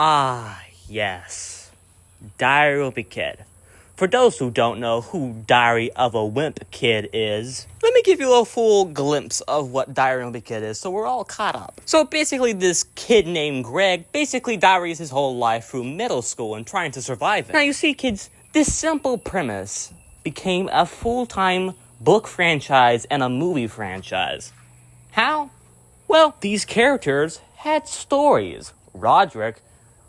Ah, yes. Diary of a Wimpy Kid. For those who don't know who Diary of a Wimpy Kid is, let me give you a full glimpse of what Diary of a Wimpy Kid is so we're all caught up. So basically this kid named Greg basically diaries his whole life through middle school and trying to survive it. Now you see kids, this simple premise became a full-time book franchise and a movie franchise. How? Well, these characters had stories. Rodrick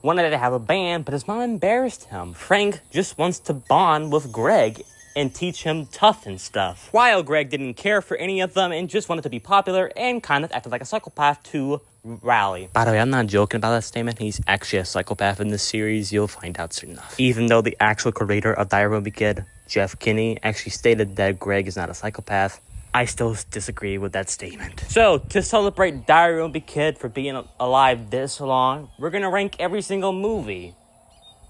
wanted to have a band, but his mom embarrassed him. Frank just wants to bond with Greg and teach him tough and stuff. While Greg didn't care for any of them and just wanted to be popular and kind of acted like a psychopath to Rally. By the way, I'm not joking about that statement. He's actually a psychopath in this series. You'll find out soon enough. Even though the actual creator of Diary of a Wimpy Kid, Jeff Kinney, actually stated that Greg is not a psychopath, I still disagree with that statement. So, to celebrate Diary of a Wimpy Kid for being alive this long, we're gonna rank every single movie.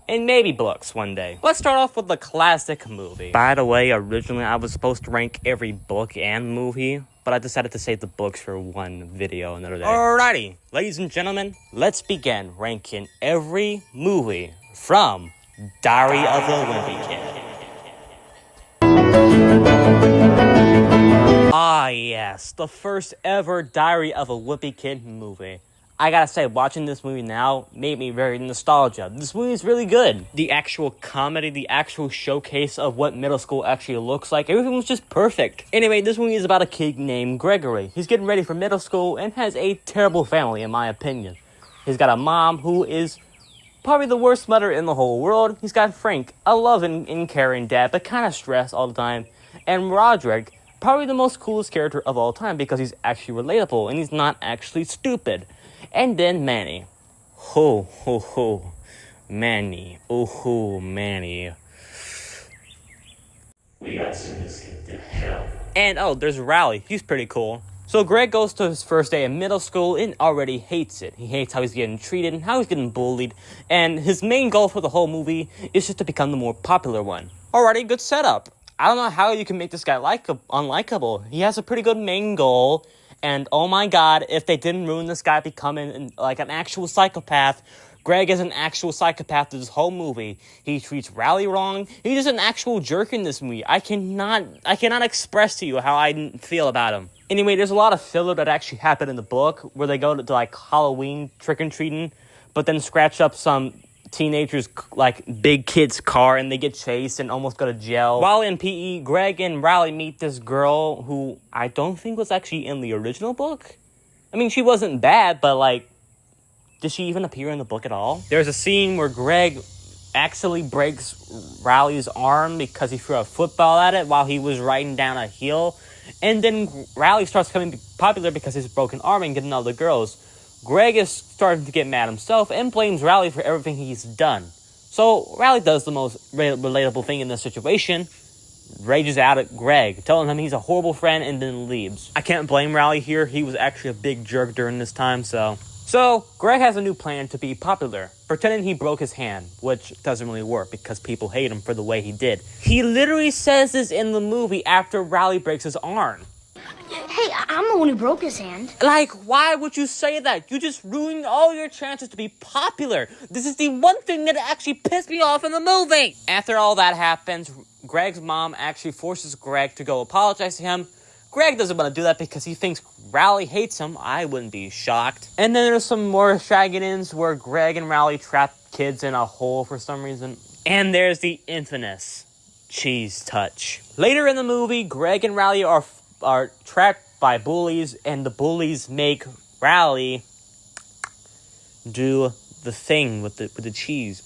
And maybe books one day. Let's start off with the classic movie. By the way, originally I was supposed to rank every book and movie, but I decided to save the books for one video another day. Alrighty, ladies and gentlemen, let's begin ranking every movie from Diary of a Wimpy Kid. Ah yes, the first ever Diary of a Wimpy Kid movie. I gotta say, watching this movie now made me very nostalgia. This movie is really good. The actual comedy, the actual showcase of what middle school actually looks like, everything was just perfect. Anyway, this movie is about a kid named Gregory. He's getting ready for middle school and has a terrible family, in my opinion. He's got a mom who is probably the worst mother in the whole world. He's got Frank, a loving and caring dad, but kind of stressed all the time. And Rodrick, probably the most coolest character of all time because he's actually relatable and he's not actually stupid. And then Manny. Ho, ho, ho. Manny. Oh, ho, Manny. We got to send this kid to hell. And, oh, there's Rally. He's pretty cool. So Greg goes to his first day in middle school and already hates it. He hates how he's getting treated and how he's getting bullied. And his main goal for the whole movie is just to become the more popular one. Alrighty, good setup. I don't know how you can make this guy unlikable. He has a pretty good main goal. And oh my god, if they didn't ruin this guy becoming like an actual psychopath, Greg is an actual psychopath this whole movie. He treats Rally wrong. He's just an actual jerk in this movie. I cannot express to you how I feel about him. Anyway, there's a lot of filler that actually happened in the book where they go to like Halloween trick-or-treating, but then scratch up some teenagers, like big kid's car, and they get chased and almost go to jail. While in PE, Greg and Rally meet this girl who I don't think was actually in the original book. I mean, she wasn't bad, but like, did she even appear in the book at all? There's a scene where Greg actually breaks Rally's arm because he threw a football at it while he was riding down a hill. And then Rally starts becoming popular because his broken arm and getting all the girls. Greg is starting to get mad himself and blames Rally for everything he's done. So Rally does the most relatable thing in this situation, rages out at Greg, telling him he's a horrible friend and then leaves. I can't blame Rally here. He was actually a big jerk during this time, so Greg has a new plan to be popular, pretending he broke his hand, which doesn't really work because people hate him for the way he did. He literally says this in the movie after Rally breaks his arm. Hey, I'm the one who broke his hand. Like, why would you say that? You just ruined all your chances to be popular. This is the one thing that actually pissed me off in the movie. After all that happens, Greg's mom actually forces Greg to go apologize to him. Greg doesn't want to do that because he thinks Rally hates him. I wouldn't be shocked. And then there's some more shenanigans where Greg and Rally trap kids in a hole for some reason. And there's the infamous cheese touch. Later in the movie, Greg and Rally are trapped by bullies, and the bullies make Rally do the thing with the cheese,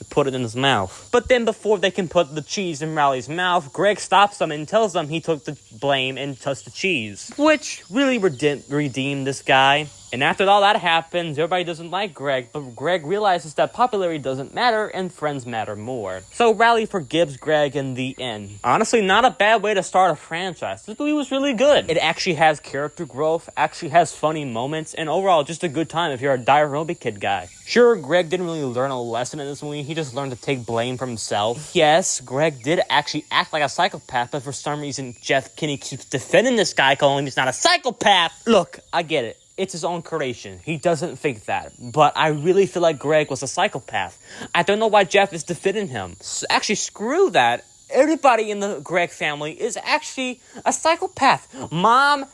put it in his mouth. But then before they can put the cheese in Rally's mouth, Greg stops them and tells them he took the blame and touched the cheese, which really redeemed this guy. And after all that happens, everybody doesn't like Greg, but Greg realizes that popularity doesn't matter and friends matter more. So Rally forgives Greg in the end. Honestly, not a bad way to start a franchise. This movie was really good. It actually has character growth, actually has funny moments, and overall just a good time if you're a Diary of a Wimpy Kid guy. Sure, Greg didn't really learn a lesson in this movie, he just learned to take blame for himself. Yes, Greg did actually act like a psychopath, but for some reason Jeff Kinney keeps defending this guy, calling him he's not a psychopath. Look, I get it. it's his own creation. He doesn't think that. But I really feel like Greg was a psychopath. I don't know why Jeff is defending him. Actually, screw that. Everybody in the Greg family is actually a psychopath. Mom,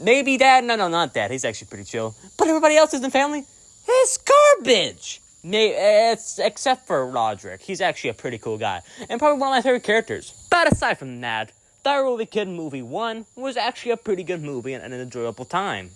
maybe Dad. No, not Dad. He's actually pretty chill. But everybody else in the family is garbage. Except for Rodrick. He's actually a pretty cool guy. And probably one of my favorite characters. But aside from that, the Wimpy Kid Movie 1 was actually a pretty good movie and an enjoyable time.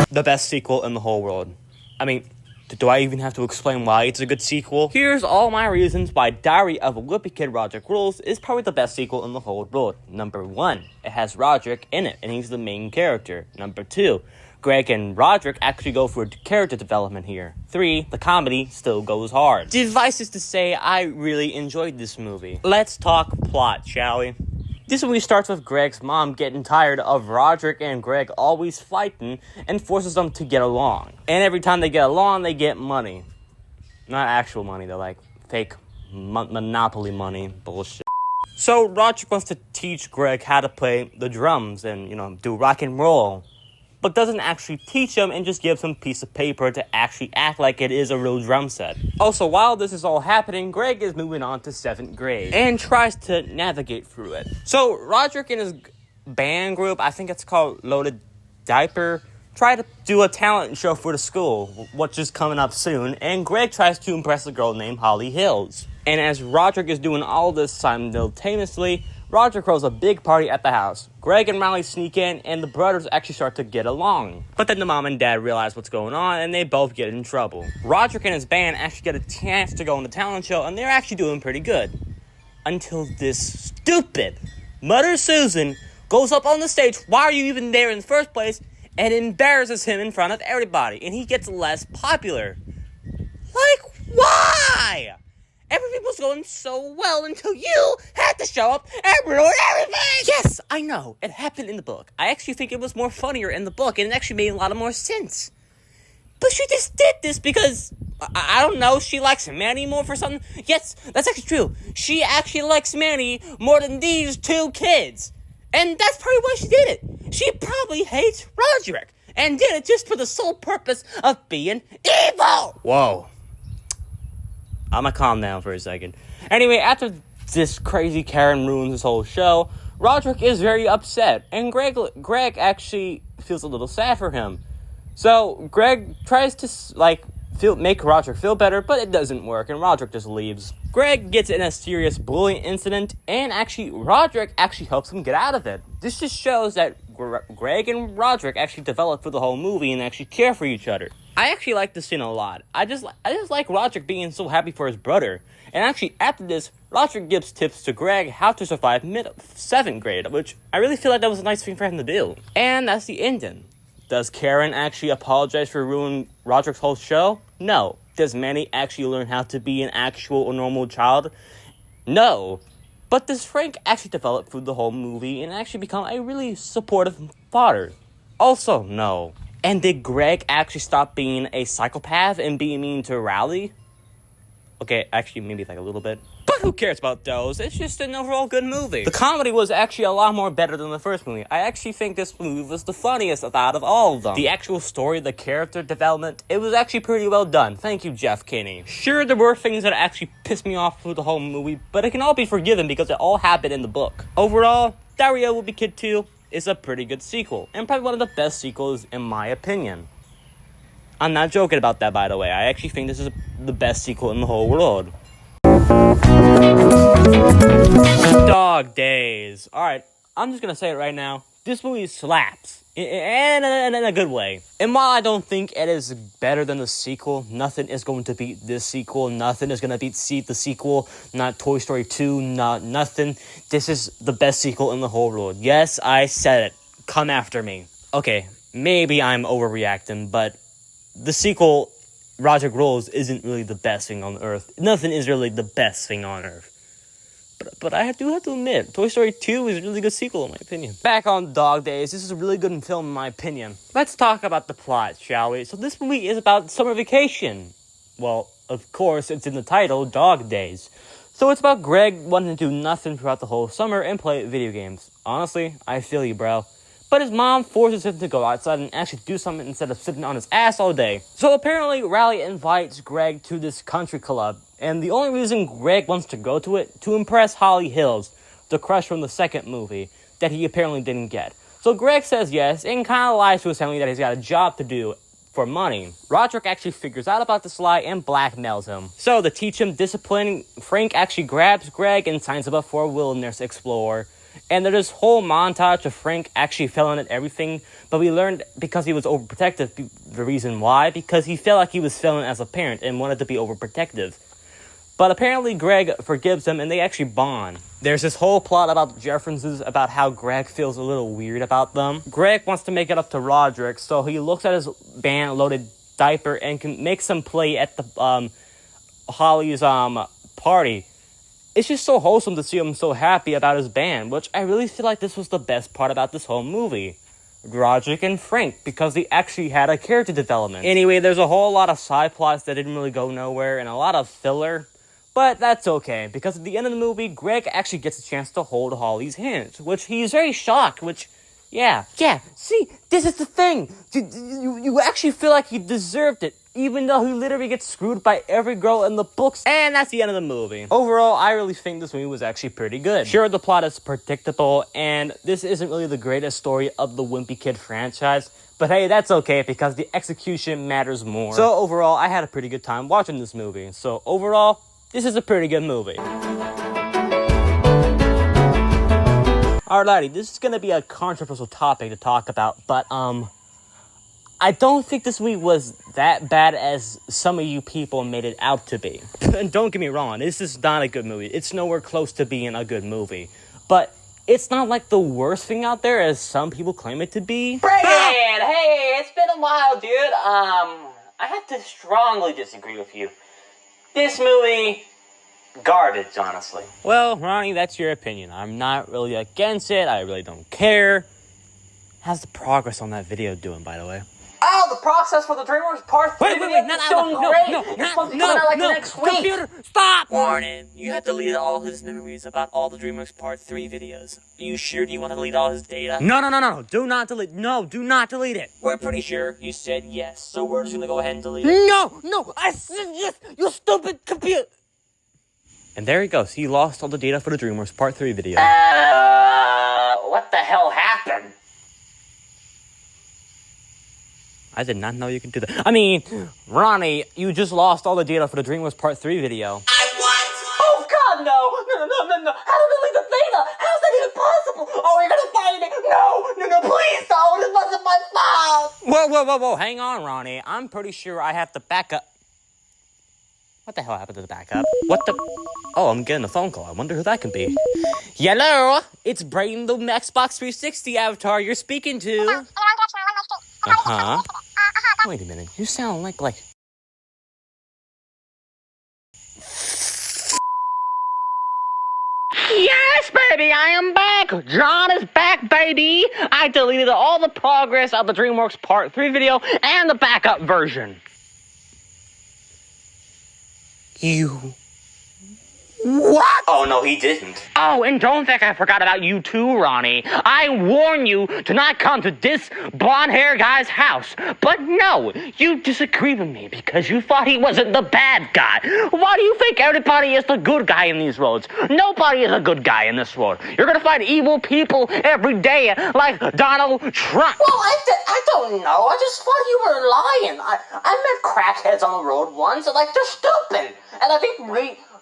The best sequel in the whole world. I mean, do I even have to explain why it's a good sequel? Here's all my reasons why Diary of a Wimpy Kid Rodrick Rules is probably the best sequel in the whole world. Number 1, it has Rodrick in it, and he's the main character. Number 2, Greg and Rodrick actually go for character development here. 3, the comedy still goes hard. Devices to say I really enjoyed this movie. Let's talk plot, shall we? This movie starts with Greg's mom getting tired of Rodrick and Greg always fighting and forces them to get along. And every time they get along, they get money. Not actual money, they're like fake monopoly money bullshit. So Rodrick wants to teach Greg how to play the drums and, do rock and roll. But doesn't actually teach him and just gives him a piece of paper to actually act like it is a real drum set. Also, while this is all happening, Greg is moving on to 7th grade and tries to navigate through it. So Rodrick and his band group, I think it's called Loaded Diaper, try to do a talent show for the school, which is coming up soon, and Greg tries to impress a girl named Holly Hills. And as Rodrick is doing all this simultaneously, Rodrick throws a big party at the house. Greg and Riley sneak in, and the brothers actually start to get along. But then the mom and dad realize what's going on, and they both get in trouble. Rodrick and his band actually get a chance to go on the talent show, and they're actually doing pretty good. Until this stupid Mother Susan goes up on the stage, why are you even there in the first place, and embarrasses him in front of everybody, and he gets less popular. Like, why? Everything was going so well until you had to show up and ruin everything! Yes, I know. It happened in the book. I actually think it was more funnier in the book, and it actually made a lot of more sense. But she just did this because, I don't know, she likes Manny more for something? Yes, that's actually true. She actually likes Manny more than these 2 kids. And that's probably why she did it. She probably hates Rodrick and did it just for the sole purpose of being evil! Whoa. I'm gonna calm down for a second. Anyway, after this crazy Karen ruins this whole show, Rodrick is very upset, and Greg actually feels a little sad for him. So Greg tries to make Rodrick feel better, but it doesn't work, and Rodrick just leaves. Greg gets in a serious bullying incident, and Rodrick actually helps him get out of it. This just shows that Greg and Rodrick actually develop for the whole movie and actually care for each other. I actually like this scene a lot. I just like Rodrick being so happy for his brother. And actually, after this, Rodrick gives tips to Greg how to survive 7th grade, which I really feel like that was a nice thing for him to do. And that's the ending. Does Karen actually apologize for ruining Rodrick's whole show? No. Does Manny actually learn how to be an actual or normal child? No. But does Frank actually develop through the whole movie and actually become a really supportive father? Also, no. And did Greg actually stop being a psychopath and being mean to Riley? Okay, actually, maybe like a little bit. But who cares about those? It's just an overall good movie. The comedy was actually a lot more better than the first movie. I actually think this movie was the funniest out of all of them. The actual story, the character development, it was actually pretty well done. Thank you, Jeff Kinney. Sure, there were things that actually pissed me off through the whole movie, but it can all be forgiven because it all happened in the book. Overall, Diary of a Wimpy Kid 2 is a pretty good sequel, and probably one of the best sequels in my opinion. I'm not joking about that, by the way. I actually think this is the best sequel in the whole world. Dog Days. Alright, I'm just gonna say it right now. This movie slaps. And in a good way. And while I don't think it is better than the sequel, nothing is going to beat this sequel. Nothing is going to beat the sequel. Not Toy Story 2, not nothing. This is the best sequel in the whole world. Yes, I said it. Come after me. Okay, maybe I'm overreacting, but the sequel, Rodrick Rules, isn't really the best thing on earth. Nothing is really the best thing on earth. But I do have to admit, Toy Story 2 is a really good sequel in my opinion. Back on Dog Days, this is a really good film in my opinion. Let's talk about the plot, shall we? So this movie is about summer vacation. Well, of course, it's in the title, Dog Days. So it's about Greg wanting to do nothing throughout the whole summer and play video games. Honestly, I feel you, bro. But his mom forces him to go outside and actually do something instead of sitting on his ass all day. So apparently, Riley invites Greg to this country club. And the only reason Greg wants to go to it, to impress Holly Hills, the crush from the second movie, that he apparently didn't get. So Greg says yes, and kind of lies to his family that he's got a job to do for money. Rodrick actually figures out about this lie and blackmails him. So to teach him discipline, Frank actually grabs Greg and signs him up for a wilderness explorer. And there's this whole montage of Frank actually failing at everything, but we learned because he was overprotective, the reason why, because he felt like he was failing as a parent and wanted to be overprotective. But apparently Greg forgives him and they actually bond. There's this whole plot about Jeffersons about how Greg feels a little weird about them. Greg wants to make it up to Rodrick, so he looks at his band-loaded diaper and can make some play at the Holly's party. It's just so wholesome to see him so happy about his band, which I really feel like this was the best part about this whole movie. Rodrick and Frank, because they actually had a character development. Anyway, there's a whole lot of side plots that didn't really go nowhere and a lot of filler. But that's okay, because at the end of the movie, Greg actually gets a chance to hold Holly's hands, which he's very shocked, which, yeah, see, this is the thing. You actually feel like he deserved it, even though he literally gets screwed by every girl in the books. And that's the end of the movie. Overall, I really think this movie was actually pretty good. Sure, the plot is predictable, and this isn't really the greatest story of the Wimpy Kid franchise, but hey, that's okay, because the execution matters more. So overall, I had a pretty good time watching this movie. So overall, this is a pretty good movie. Alrighty, this is gonna be a controversial topic to talk about, but I don't think this movie was that bad as some of you people made it out to be. And don't get me wrong, this is not a good movie. It's nowhere close to being a good movie. But it's not like the worst thing out there as some people claim it to be. Brian! Hey, it's been a while, dude. I have to strongly disagree with you. This movie, garbage, honestly. Well, Ronnie, that's your opinion. I'm not really against it. I really don't care. How's the progress on that video doing, by the way? Oh, the process for the DreamWorks Part 3 video is doing great. It's supposed to be coming out next week. Computer, stop! Warning, you have deleted all his memories about all the DreamWorks Part 3 videos. Are you sure you want to delete all his data? No. Do not delete. No, do not delete it. We're pretty sure you said yes, so we're just gonna go ahead and delete it. No, I said yes, you stupid computer. And there he goes. He lost all the data for the DreamWorks Part 3 video. What the hell happened? I did not know you could do that. I mean, Ronnie, you just lost all the data for the DreamWorks Part 3 video. Oh, God, no. No. How to delete the data? How's that even possible? Oh, you're gonna find it. No, please don't. It wasn't my fault. Whoa. Hang on, Ronnie. I'm pretty sure I have to back up. What the hell happened to the backup? What the? Oh, I'm getting a phone call. I wonder who that could be. Hello? It's Brayden, the Xbox 360 avatar you're speaking to. Uh-huh. Wait a minute. You sound like... Yes, baby, I am back. John is back, baby. I deleted all the progress of the DreamWorks Part 3 video and the backup version. You... What? Oh, no, he didn't. Oh, and don't think I forgot about you too, Ronnie. I warn you to not come to this blonde-haired guy's house. But no, you disagreed with me because you thought he wasn't the bad guy. Why do you think everybody is the good guy in these roads? Nobody is a good guy in this world. You're gonna find evil people every day like Donald Trump. Well, I don't know. I just thought you were lying. I met crackheads on the road once, and, they're stupid. And I think,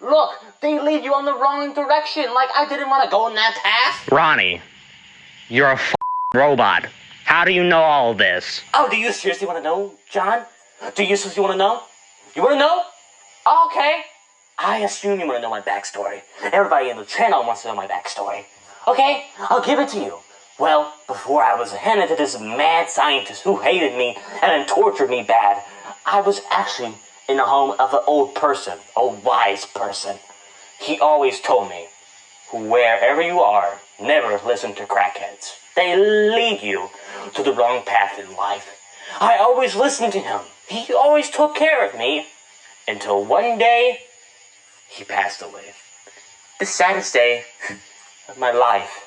look, they lead you on the wrong direction. I didn't want to go in that path. Ronnie, you're a robot. How do you know all this? Oh, do you seriously want to know, John? Do you seriously want to know? You want to know? Oh, okay. I assume you want to know my backstory. Everybody in the channel wants to know my backstory. Okay, I'll give it to you. Well, before I was handed to this mad scientist who hated me and then tortured me bad, I was actually in the home of an old person, a wise person. He always told me, wherever you are, never listen to crackheads. They lead you to the wrong path in life. I always listened to him. He always took care of me until one day he passed away. The saddest day of my life.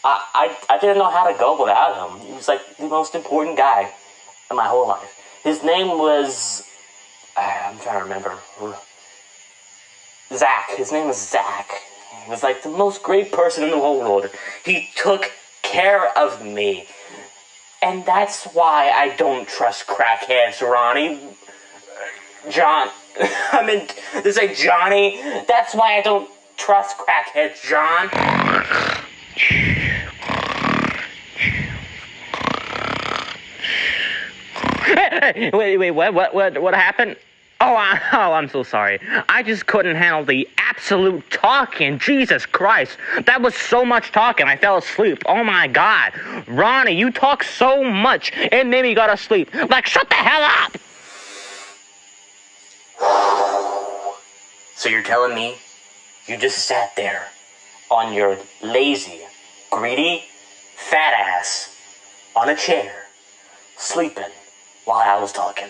I didn't know how to go without him. He was like the most important guy in my whole life. His name was... I'm trying to remember. Zach. His name was Zach. He was like the most great person in the whole world. He took care of me. And that's why I don't trust crackheads, Ronnie. John. I mean, to say Johnny. That's why I don't trust crackheads, John. Wait, what happened? I'm so sorry. I just couldn't handle the absolute talking. Jesus Christ. That was so much talking. I fell asleep. Oh my God. Ronnie, you talk so much. It made me go to sleep. Like, shut the hell up! So you're telling me you just sat there on your lazy, greedy, fat ass on a chair, sleeping while I was talking?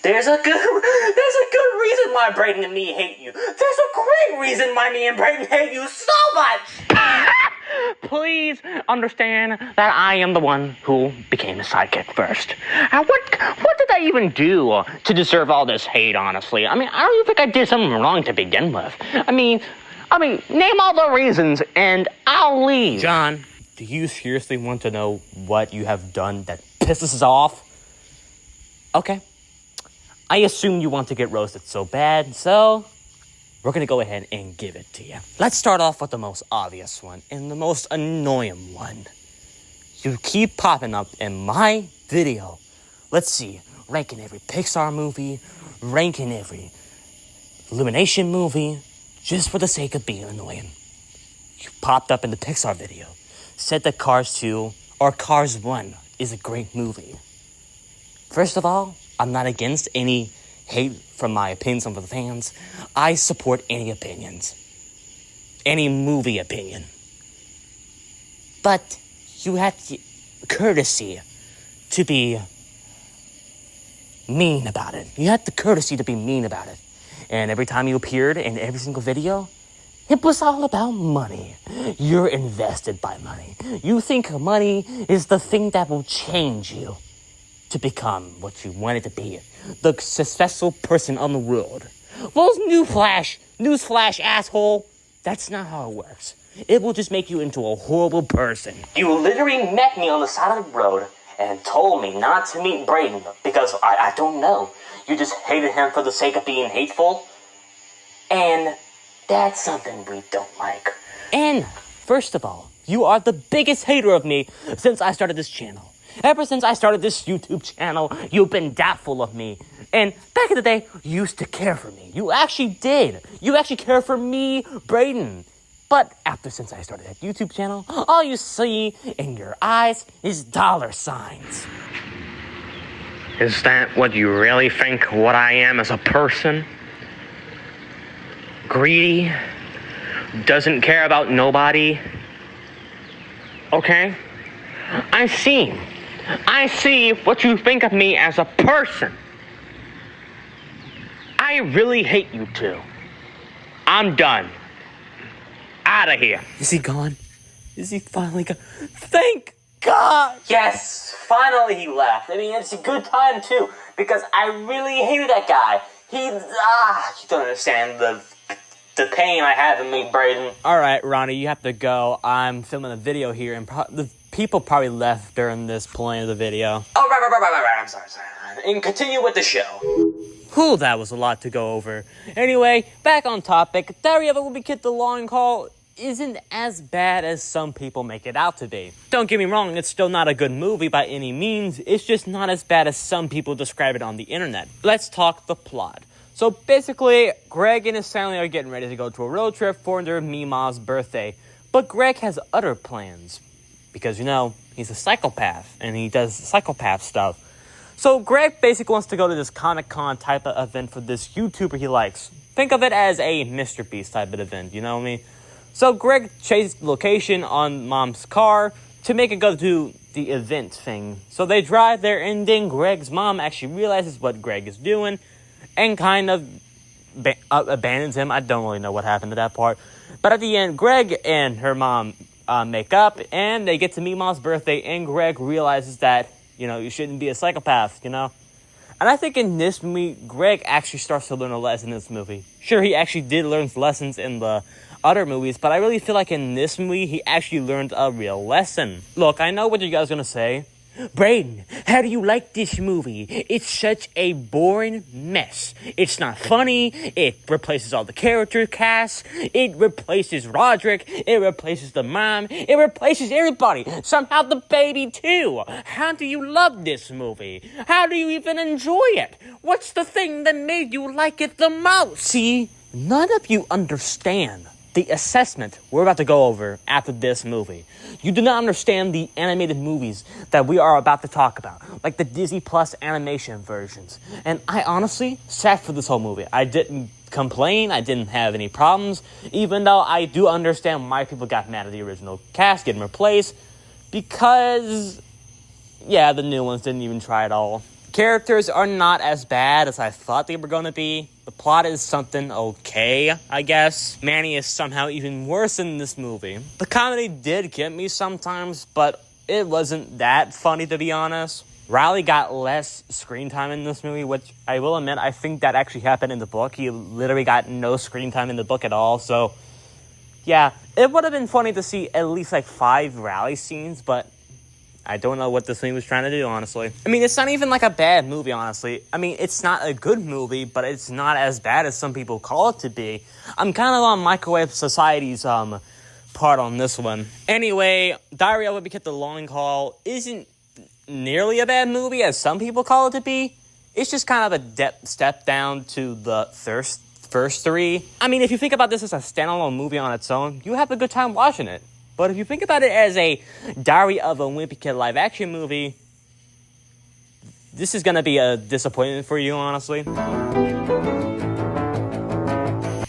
There's a good reason why Brayden and me hate you. There's a great reason why me and Brayden hate you so much. Please understand that I am the one who became a sidekick first. What did I even do to deserve all this hate, honestly? I mean, I don't even think I did something wrong to begin with. I mean, name all the reasons and I'll leave. John, do you seriously want to know what you have done that pisses us off? Okay. I assume you want to get roasted so bad, so we're going to go ahead and give it to you. Let's start off with the most obvious one and the most annoying one. You keep popping up in my video. Let's see, ranking every Pixar movie, ranking every Illumination movie, just for the sake of being annoying. You popped up in the Pixar video, said that Cars 2 or Cars 1 is a great movie. First of all, I'm not against any hate from my opinions on the fans. I support any opinions. Any movie opinion. But you had the courtesy to be mean about it. You had the courtesy to be mean about it. And every time you appeared in every single video, it was all about money. You're invested by money. You think money is the thing that will change you to become what you wanted to be, the successful person on the world. Well, newsflash, asshole. That's not how it works. It will just make you into a horrible person. You literally met me on the side of the road and told me not to meet Brayden because I don't know. You just hated him for the sake of being hateful. And that's something we don't like. And first of all, you are the biggest hater of me since I started this channel. Ever since I started this YouTube channel, you've been doubtful of me. And back in the day, you used to care for me. You actually did. You actually care for me, Brayden. But since I started that YouTube channel, all you see in your eyes is dollar signs. Is that what you really think what I am as a person? Greedy? Doesn't care about nobody? Okay? I see what you think of me as a person. I really hate you two. I'm done. Out of here. Is he gone? Is he finally gone? Thank God! Yes, finally he left. I mean, it's a good time too, because I really hated that guy. You don't understand the pain I have in me, Brayden. Alright, Ronnie, you have to go. I'm filming a video here, and the people probably left during this point of the video. Oh, right. I'm sorry. And continue with the show. Whew, that was a lot to go over. Anyway, back on topic. Diary of a Wimpy Kid, The Long Haul isn't as bad as some people make it out to be. Don't get me wrong, it's still not a good movie by any means. It's just not as bad as some people describe it on the internet. Let's talk the plot. So basically, Greg and his family are getting ready to go to a road trip for their Mima's birthday. But Greg has other plans. Because, he's a psychopath, and he does psychopath stuff. So Greg basically wants to go to this Comic-Con type of event for this YouTuber he likes. Think of it as a Mr. Beast type of event, you know what I mean? So Greg chases the location on Mom's car to make it go to the event thing. So they drive there, and then Greg's mom actually realizes what Greg is doing and kind of abandons him. I don't really know what happened to that part. But at the end, Greg and her mom make up, and they get to Meemaw's birthday, and Greg realizes that, you shouldn't be a psychopath, And I think in this movie, Greg actually starts to learn a lesson in this movie. Sure, he actually did learn lessons in the other movies, but I really feel like in this movie, he actually learned a real lesson. Look, I know what you guys are gonna say. Braden, how do you like this movie? It's such a boring mess. It's not funny. It replaces all the character cast. It replaces Rodrick. It replaces the mom. It replaces everybody. Somehow the baby too. How do you love this movie? How do you even enjoy it? What's the thing that made you like it the most? See, none of you understand the assessment we're about to go over after this movie. You do not understand the animated movies that we are about to talk about, like the Disney Plus animation versions. And I honestly sat for this whole movie. I didn't complain. I didn't have any problems, even though I do understand why people got mad at the original cast getting replaced, because, yeah, the new ones didn't even try at all. Characters are not as bad as I thought they were going to be. The plot is something okay, I guess. Manny is somehow even worse in this movie. The comedy did get me sometimes, but it wasn't that funny, to be honest. Riley got less screen time in this movie, which I will admit, I think that actually happened in the book. He literally got no screen time in the book at all, so yeah, it would have been funny to see at least like 5 Riley scenes, but I don't know what this movie was trying to do, honestly. I mean, it's not even like a bad movie, honestly. I mean, it's not a good movie, but it's not as bad as some people call it to be. I'm kind of on Microwave Society's part on this one. Anyway, Diary of a Wimpy Kid: The Long Haul isn't nearly a bad movie as some people call it to be. It's just kind of a step down to the first 3. I mean, if you think about this as a standalone movie on its own, you have a good time watching it. But if you think about it as a Diary of a Wimpy Kid live-action movie, this is going to be a disappointment for you, honestly.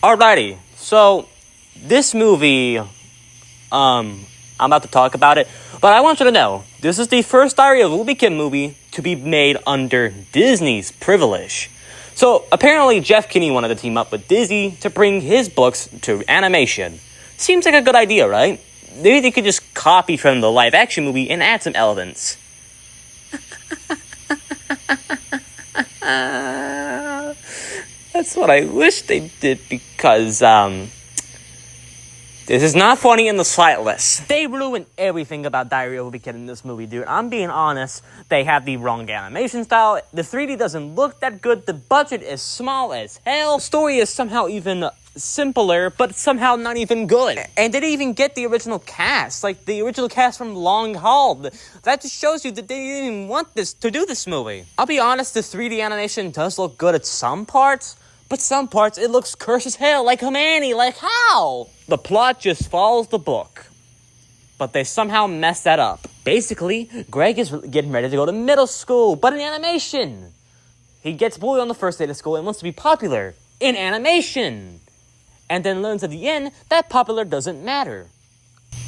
Alrighty, so this movie, I'm about to talk about it, but I want you to know, this is the first Diary of a Wimpy Kid movie to be made under Disney's privilege. So apparently Jeff Kinney wanted to team up with Disney to bring his books to animation. Seems like a good idea, right? Maybe they could just copy from the live-action movie and add some elements. That's what I wish they did, because, this is not funny in the slightest. They ruined everything about Diary of a Wimpy Kid in this movie, dude. I'm being honest. They have the wrong animation style. The 3D doesn't look that good. The budget is small as hell. The story is somehow even simpler, but somehow not even good. And they didn't even get the original cast, like the original cast from Long Haul. That just shows you that they didn't even want to do this movie. I'll be honest, the 3D animation does look good at some parts, but some parts it looks cursed as hell, like Hermione, like how? The plot just follows the book, but they somehow messed that up. Basically, Greg is getting ready to go to middle school, but in animation. He gets bullied on the first day of school and wants to be popular in animation. And then learns at the end that popular doesn't matter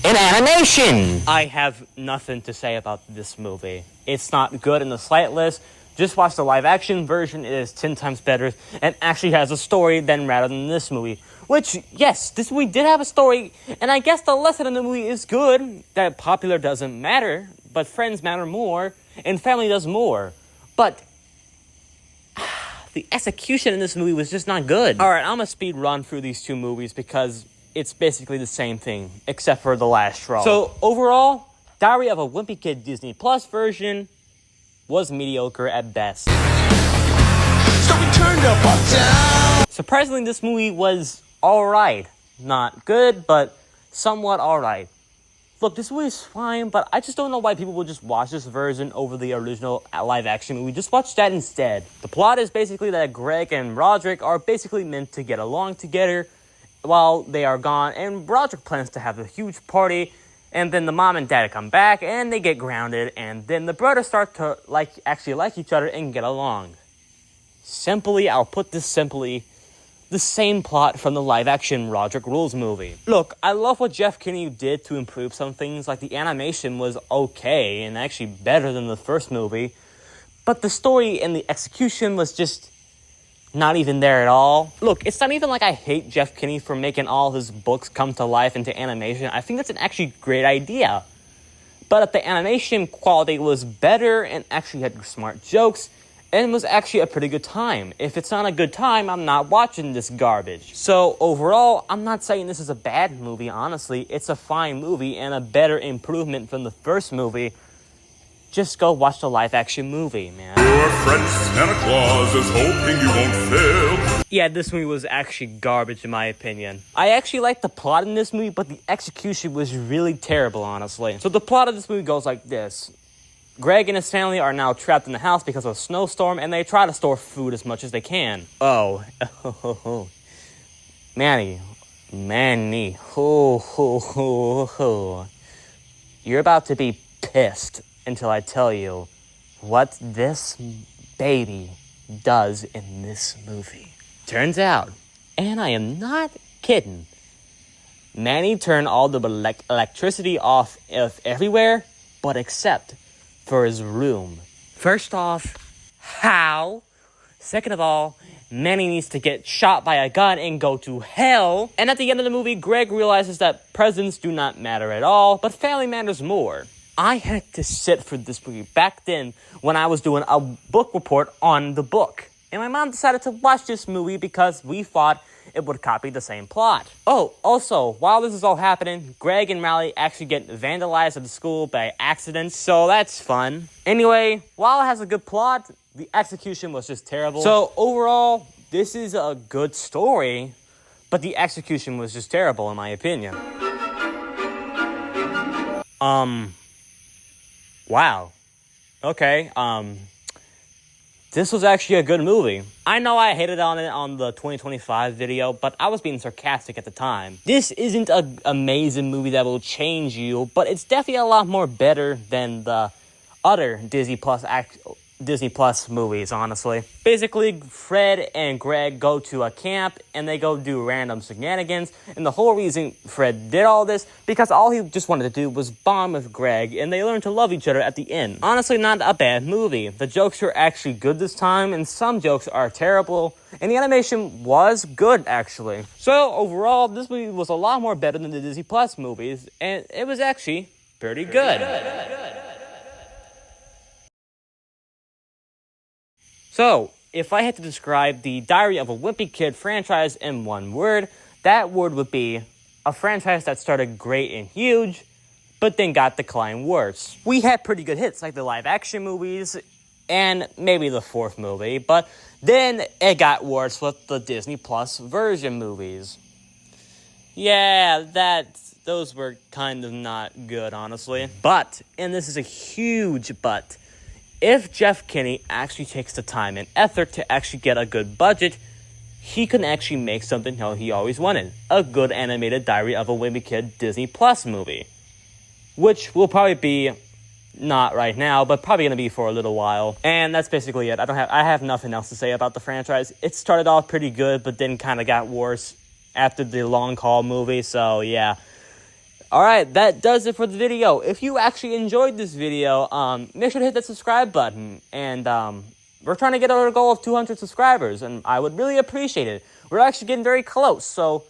in animation. I have nothing to say about this movie. It's not good in the slightest. Just watch the live-action version. It is 10 times better and actually has a story rather than this movie. Which, yes, this movie did have a story, and I guess the lesson in the movie is good, that popular doesn't matter, but friends matter more, and family does more. But the execution in this movie was just not good. Alright, I'm gonna speed run through these 2 movies because it's basically the same thing, except for the last straw. So, overall, Diary of a Wimpy Kid Disney Plus version was mediocre at best. So we turned up or down. Surprisingly, this movie was alright. Not good, but somewhat alright. Look, this movie is fine, but I just don't know why people will just watch this version over the original live-action movie. Just watch that instead. The plot is basically that Greg and Rodrick are basically meant to get along together while they are gone, and Rodrick plans to have a huge party, and then the mom and dad come back, and they get grounded, and then the brothers start to actually like each other and get along. Simply, I'll put this simply, the same plot from the live-action Rodrick Rules movie. Look, I love what Jeff Kinney did to improve some things, like the animation was okay, and actually better than the first movie, but the story and the execution was just not even there at all. Look, it's not even like I hate Jeff Kinney for making all his books come to life into animation. I think that's an actually great idea. But if the animation quality was better and actually had smart jokes, and was actually a pretty good time. If it's not a good time, I'm not watching this garbage. So overall, I'm not saying this is a bad movie, honestly. It's a fine movie and a better improvement from the first movie. Just go watch the live-action movie, man. Your friend Santa Claus is hoping you won't fail. Yeah, this movie was actually garbage in my opinion. I actually liked the plot in this movie, but the execution was really terrible, honestly. So the plot of this movie goes like this. Greg and his family are now trapped in the house because of a snowstorm, and they try to store food as much as they can. Oh. Manny. You're about to be pissed until I tell you what this baby does in this movie. Turns out, and I am not kidding, Manny turned all the electricity off everywhere, but except for his room. First off, how? Second of all, Manny needs to get shot by a gun and go to hell. And at the end of the movie, Greg realizes that presents do not matter at all, but family matters more. I had to sit for this movie back then when I was doing a book report on the book. And my mom decided to watch this movie because we thought it would copy the same plot. Oh, also, while this is all happening, Greg and Riley actually get vandalized at the school by accident, so that's fun. Anyway, while it has a good plot, the execution was just terrible. So overall, this is a good story, but the execution was just terrible in my opinion. Wow. Okay, this was actually a good movie. I know I hated on it on the 2025 video, but I was being sarcastic at the time. This isn't an amazing movie that will change you, but it's definitely a lot more better than the other Disney Plus movies, honestly. Basically, Fred and Greg go to a camp and they go do random shenanigans. And the whole reason Fred did all this, because all he just wanted to do was bond with Greg, and they learned to love each other at the end. Honestly, not a bad movie. The jokes were actually good this time, and some jokes are terrible. And the animation was good, actually. So, overall, this movie was a lot more better than the Disney Plus movies, and it was actually pretty good. So, if I had to describe the Diary of a Wimpy Kid franchise in one word, that word would be a franchise that started great and huge, but then got declined worse. We had pretty good hits, like the live-action movies, and maybe the fourth movie, but then it got worse with the Disney Plus version movies. Yeah, those were kind of not good, honestly. But, and this is a huge but, if Jeff Kinney actually takes the time and effort to actually get a good budget, he can actually make something he always wanted. A good animated Diary of a Wimpy Kid Disney Plus movie. Which will probably be, not right now, but probably going to be for a little while. And that's basically it. I have nothing else to say about the franchise. It started off pretty good, but then kind of got worse after the Long Haul movie, so yeah. Alright, that does it for the video. If you actually enjoyed this video, make sure to hit that subscribe button. And we're trying to get our goal of 200 subscribers, and I would really appreciate it. We're actually getting very close, so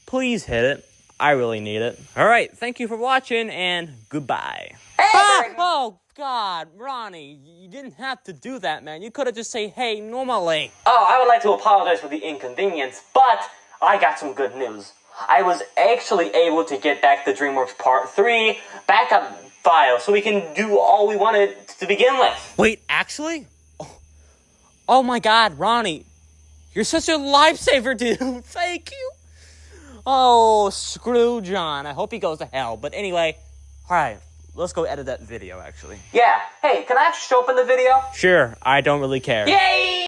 please hit it. I really need it. Alright, thank you for watching, and goodbye. Hey, oh, God, Ronnie, you didn't have to do that, man. You could have just said, hey, normally. Oh, I would like to apologize for the inconvenience, but I got some good news. I was actually able to get back the DreamWorks Part 3 backup file so we can do all we wanted to begin with. Wait, actually? Oh my God, Ronnie. You're such a lifesaver, dude. Thank you. Oh, screw John. I hope he goes to hell. But anyway, alright, let's go edit that video, actually. Yeah. Hey, can I actually show up in the video? Sure, I don't really care. Yay!